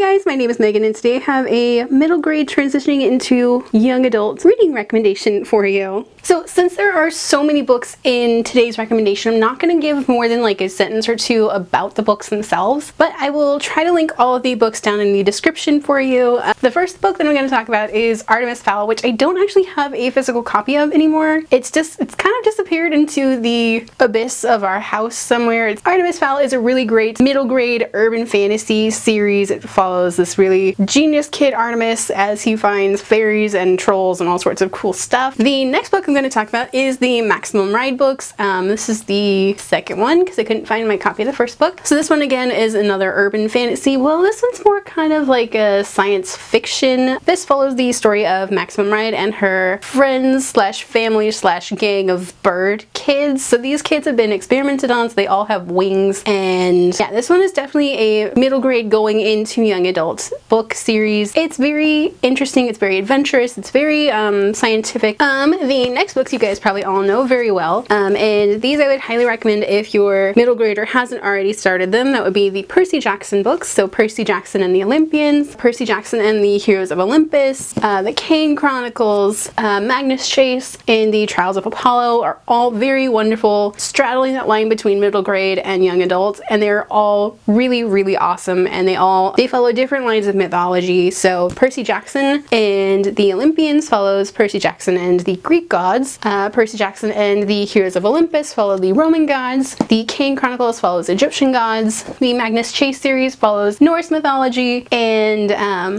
guys, my name is Megan and today I have a middle grade transitioning into young adult reading recommendation for you. So since there are so many books in today's recommendation, I'm not going to give more than like a sentence or two about the books themselves, but I will try to link all of the books down in the description for you. The first book that I'm going to talk about is Artemis Fowl, which I don't actually have a physical copy of anymore. It's kind of disappeared into the abyss of our house somewhere. Artemis Fowl is a really great middle grade urban fantasy series. It follows this really genius kid Artemis as he finds fairies and trolls and all sorts of cool stuff. The next book I'm going to talk about is the Maximum Ride books. This is the second one because I couldn't find my copy of the first book. So this one again is another urban fantasy. Well, this one's more kind of like a science fiction. This follows the story of Maximum Ride and her friends slash family slash gang of bird kids. So these kids have been experimented on, so they all have wings. And yeah, this one is definitely a middle grade going into young adult book series. It's very interesting, it's very adventurous, it's very scientific. The next books you guys probably all know very well, and these I would highly recommend if your middle grader hasn't already started them. That would be the Percy Jackson books, so Percy Jackson and the Olympians, Percy Jackson and the Heroes of Olympus, the Kane Chronicles, Magnus Chase, and the Trials of Apollo are all very wonderful, straddling that line between middle grade and young adult, and they're all really awesome, and they follow different lines of mythology. So Percy Jackson and the Olympians follows Percy Jackson and the Greek gods. Percy Jackson and the Heroes of Olympus follow the Roman gods. The Kane Chronicles follows Egyptian gods. The Magnus Chase series follows Norse mythology, and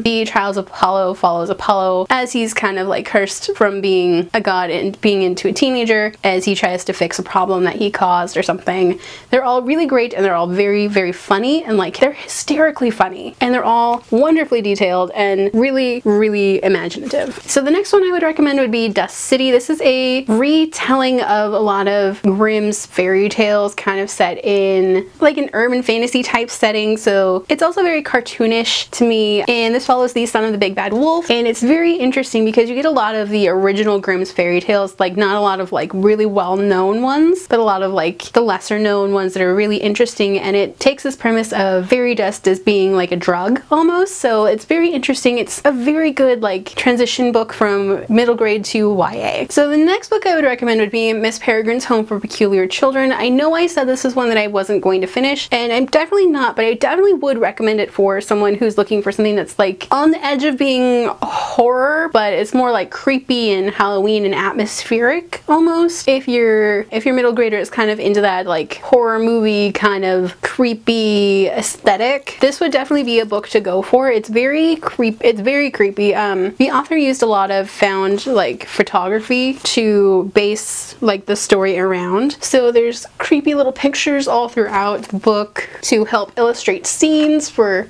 the Trials of Apollo follows Apollo as he's kind of like cursed from being a god and being into a teenager as he tries to fix a problem that he caused or something. They're all really great, and they're all very funny, and like they're hysterically funny, and they're all wonderfully detailed and really imaginative. So the next one I would recommend would be Dust City. This is a retelling of a lot of Grimm's fairy tales, kind of set in like an urban fantasy type setting. So it's also very cartoonish to me, and this follows the son of the big bad wolf, and it's very interesting because you get a lot of the original Grimm's fairy tales, like not a lot of like really well-known ones, but a lot of like the lesser known ones that are really interesting, and it takes this premise of fairy dust as being like a drug almost. So it's very interesting. It's a very good like transition book from middle grade to YA. So the next book I would recommend would be Miss Peregrine's Home for Peculiar Children. I know I said this is one that I wasn't going to finish, and I'm definitely not, but I definitely would recommend it for someone who's looking for something that's like on the edge of being horror, but it's more like creepy and Halloween and atmospheric almost. If your middle grader is kind of into that like horror movie kind of creepy aesthetic, this would definitely be a book to go for. It's very creepy. The author used a lot of found like photography to base like the story around. So there's creepy little pictures all throughout the book to help illustrate scenes for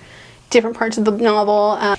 different parts of the novel.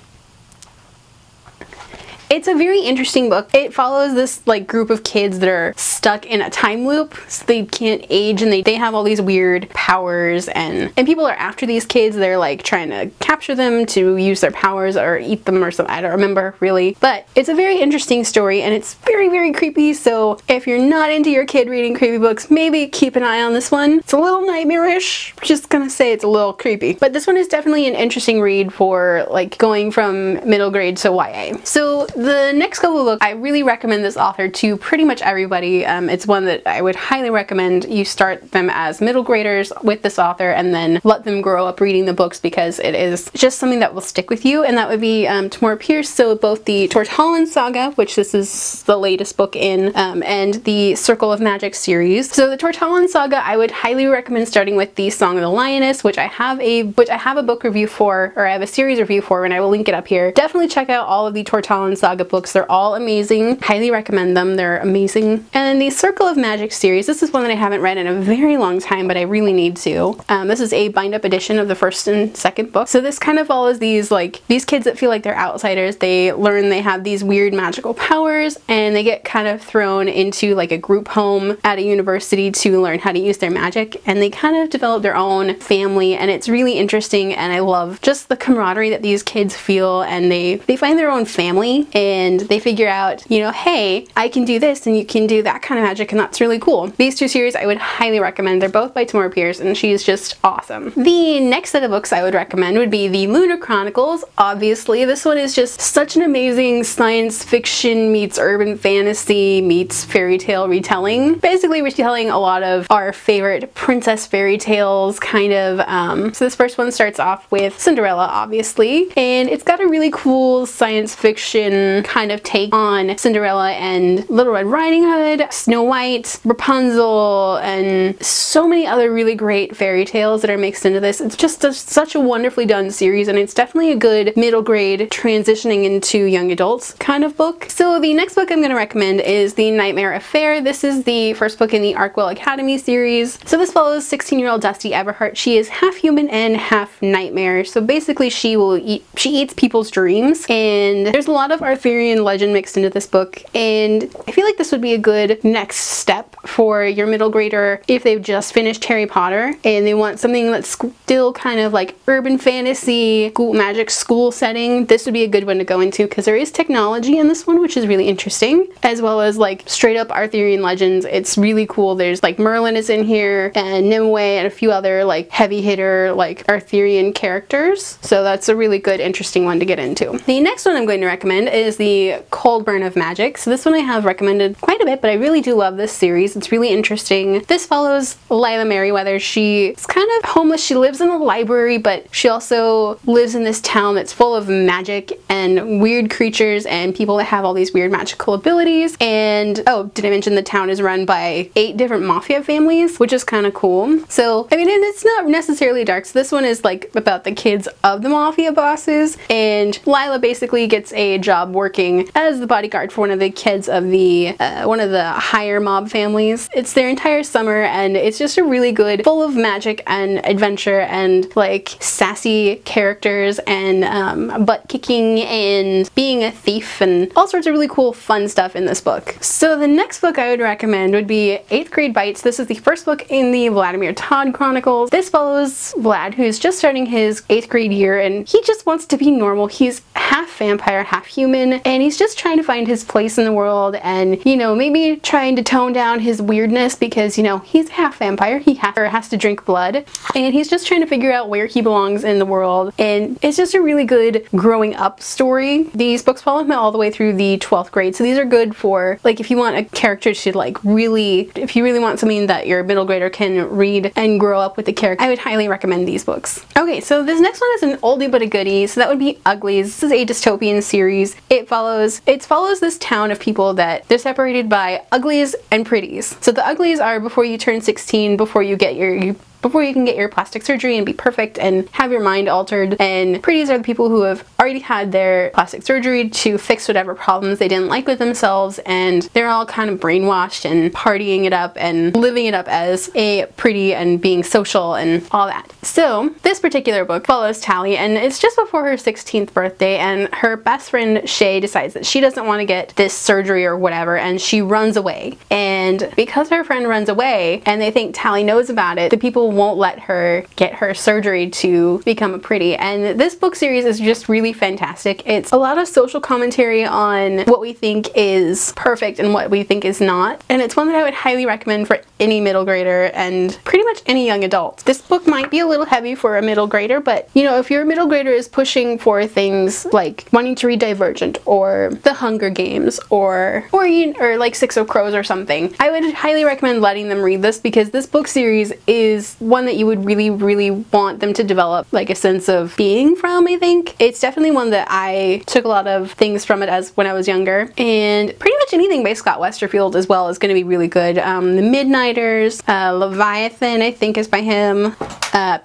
It's a very interesting book. It follows this like group of kids that are stuck in a time loop, so they can't age, and they have all these weird powers, and people are after these kids. They're like trying to capture them to use their powers or eat them or something. I don't remember really, but it's a very interesting story, and it's very creepy. So if you're not into your kid reading creepy books, maybe keep an eye on this one. It's a little nightmarish. Just gonna say it's a little creepy, but this one is definitely an interesting read for like going from middle grade to YA. So the next couple of books, I really recommend this author to pretty much everybody. It's one that I would highly recommend you start them as middle graders with this author and then let them grow up reading the books, because it is just something that will stick with you, and that would be Tamora Pierce. So both the Tortollan Saga, which this is the latest book in, and the Circle of Magic series. So the Tortollan Saga, I would highly recommend starting with the Song of the Lioness, which I have a book review for, or I have a series review for, and I will link it up here. Definitely check out all of the Tortollan Saga books. They're all amazing. Highly recommend them. They're amazing. And then the Circle of Magic series. This is one that I haven't read in a very long time, but I really need to. This is a bind-up edition of the first and second book. So this kind of follows these kids that feel like they're outsiders. They learn they have these weird magical powers, and they get kind of thrown into like a group home at a university to learn how to use their magic, and they kind of develop their own family, and it's really interesting, and I love just the camaraderie that these kids feel, and they find their own family and they figure out, you know, hey, I can do this and you can do that kind of magic, and that's really cool. These two series I would highly recommend. They're both by Tamora Pierce, and she's just awesome. The next set of books I would recommend would be the Munna Chronicles. Obviously, this one is just such an amazing science fiction meets urban fantasy meets fairy tale retelling. Basically retelling a lot of our favorite princess fairy tales, kind of. So this first one starts off with Cinderella, obviously, and it's got a really cool science fiction kind of take on Cinderella and Little Red Riding Hood, Snow White, Rapunzel, and so many other really great fairy tales that are mixed into this. It's just such a wonderfully done series, and it's definitely a good middle grade transitioning into young adults kind of book. So the next book I'm going to recommend is The Nightmare Affair. This is the first book in the Arkwell Academy series. So this follows 16-year-old Dusty Everhart. She is half human and half nightmare. So basically she eats people's dreams, and there's a lot of Arthurian legend mixed into this book, and I feel like this would be a good next step for your middle grader if they've just finished Harry Potter and they want something that's still kind of like urban fantasy, magic school setting. This would be a good one to go into because there is technology in this one, which is really interesting, as well as like straight up Arthurian legends. It's really cool. There's like Merlin is in here, and Nimue, and a few other like heavy hitter like Arthurian characters. So that's a really good, interesting one to get into. The next one I'm going to recommend is the Cold Burn of Magic. So this one I have recommended quite a bit, but I really do love this series. It's really interesting. This follows Lila Merriweather. She's kind of homeless. She lives in a library, but she also lives in this town that's full of magic and weird creatures and people that have all these weird magical abilities. And oh, did I mention the town is run by 8 different mafia families, which is kind of cool. So I mean, and it's not necessarily dark. So this one is like about the kids of the mafia bosses, and Lila basically gets a job working as the bodyguard for one of the kids of the one of the higher mob families. It's their entire summer, and it's just a really good, full of magic and adventure and like sassy characters and butt kicking and being a thief and all sorts of really cool fun stuff in this book. So the next book I would recommend would be 8th Grade Bytes. This is the first book in the Vladimir Todd Chronicles. This follows Vlad, who's just starting his 8th grade year, and he just wants to be normal. He's half vampire, half human, and he's just trying to find his place in the world and, you know, maybe trying to tone down his weirdness because, you know, he's half vampire. He has to drink blood, and he's just trying to figure out where he belongs in the world. And it's just a really good growing up story. These books follow him all the way through the 12th grade, so these are good for like if you want a character to like really, if you really want something that your middle grader can read and grow up with the character, I would highly recommend these books. Okay, so this next one is an oldie but a goodie, so that would be Uglies. This is a dystopian series. It follows this town of people that they're separated by uglies and pretties. So the uglies are before you turn 16, before you can get your plastic surgery and be perfect and have your mind altered, and pretties are the people who have already had their plastic surgery to fix whatever problems they didn't like with themselves, and they're all kind of brainwashed and partying it up and living it up as a pretty and being social and all that. So this particular book follows Tally, and it's just before her 16th birthday, and her best friend Shay decides that she doesn't want to get this surgery or whatever, and she runs away. And because her friend runs away and they think Tally knows about it, the people won't let her get her surgery to become a pretty. And this book series is just really fantastic. It's a lot of social commentary on what we think is perfect and what we think is not, and it's one that I would highly recommend for any middle grader and pretty much any young adult. This book might be a little heavy for a middle grader, but you know, if your middle grader is pushing for things like wanting to read Divergent or The Hunger Games or like Six of Crows or something, I would highly recommend letting them read this, because this book series is one that you would really, really want them to develop like a sense of being from. I think it's definitely one that I took a lot of things from it as when I was younger, and pretty much anything by Scott Westerfield as well is going to be really good. The Midnighters, Leviathan I think is by him,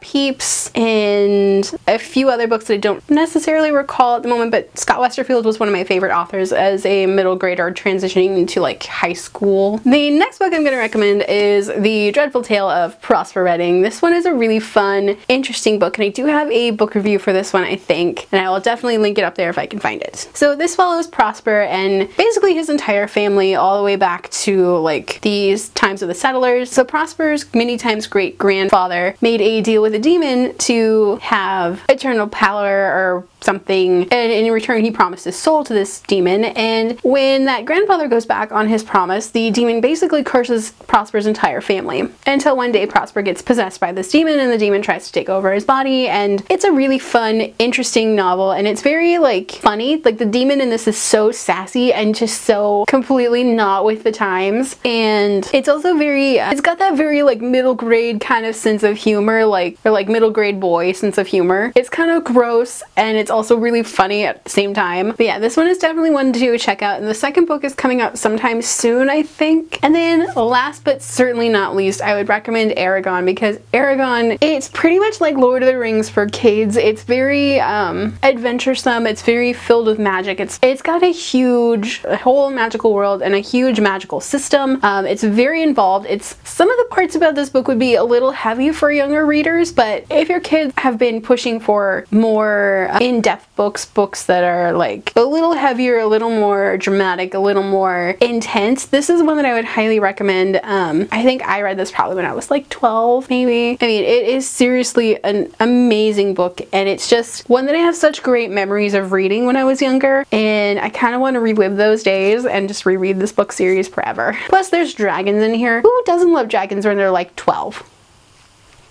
Peeps, and a few other books that I don't necessarily recall at the moment, but Scott Westerfield was one of my favorite authors as a middle grader transitioning into like high school. The next book I'm going to recommend is The Dreadful Tale of Prospero. setting. This one is a really fun, interesting book, and I do have a book review for this one, I think, and I will definitely link it up there if I can find it. So this follows Prospero and basically his entire family all the way back to like these times of the settlers. So Prospero's many times great grandfather made a deal with a demon to have eternal power or something, and in return he promised his soul to this demon, and when that grandfather goes back on his promise, the demon basically curses Prospero's entire family until one day Prospero gets possessed by this demon and the demon tries to take over his body. And it's a really fun, interesting novel, and it's very like funny. Like the demon in this is so sassy and just so completely not with the times, and it's also very it's got that very like middle grade kind of sense of humor, like, or like middle grade boy sense of humor. It's kind of gross and it's also really funny at the same time. But yeah, this one is definitely one to check out, and the second book is coming out sometime soon, I think. And then last but certainly not least, I would recommend Eragon, because Eragon, it's pretty much like Lord of the Rings for kids. It's very adventuresome, it's very filled with magic. It's got a whole magical world and a huge magical system. It's very involved. Some of the parts about this book would be a little heavy for younger readers, but if your kids have been pushing for more in-depth books that are like a little heavier, a little more dramatic, a little more intense, this is one that I would highly recommend. I think I read this probably when I was like 12 maybe. I mean, it is seriously an amazing book, and it's just one that I have such great memories of reading when I was younger, and I kind of want to relive those days and just reread this book series forever. Plus there's dragons in here. Who doesn't love dragons when they're like 12?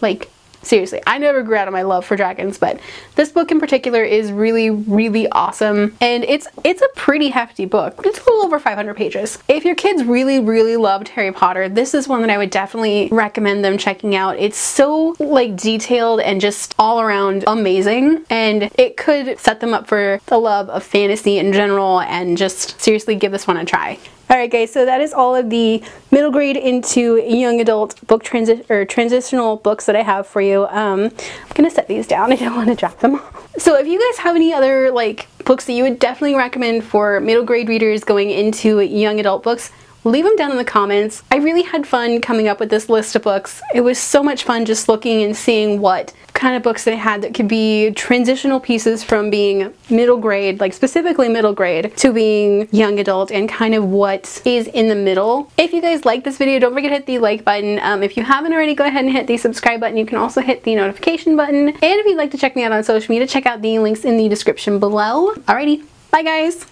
Like, seriously, I never grew out of my love for dragons, but this book in particular is really, really awesome, and it's a pretty hefty book. It's a little over 500 pages. If your kids really, really loved Harry Potter, this is one that I would definitely recommend them checking out. It's so like detailed and just all around amazing, and it could set them up for the love of fantasy in general, and just seriously give this one a try. Alright guys, so that is all of the middle grade into young adult book transitional books that I have for you. I'm gonna set these down, I don't want to drop them. So if you guys have any other like books that you would definitely recommend for middle grade readers going into young adult books, leave them down in the comments. I really had fun coming up with this list of books. It was so much fun just looking and seeing what kind of books that I had that could be transitional pieces from being middle grade, like specifically middle grade, to being young adult, and kind of what is in the middle. If you guys like this video, don't forget to hit the like button. If you haven't already, go ahead and hit the subscribe button. You can also hit the notification button. And if you'd like to check me out on social media, check out the links in the description below. Alrighty, bye guys!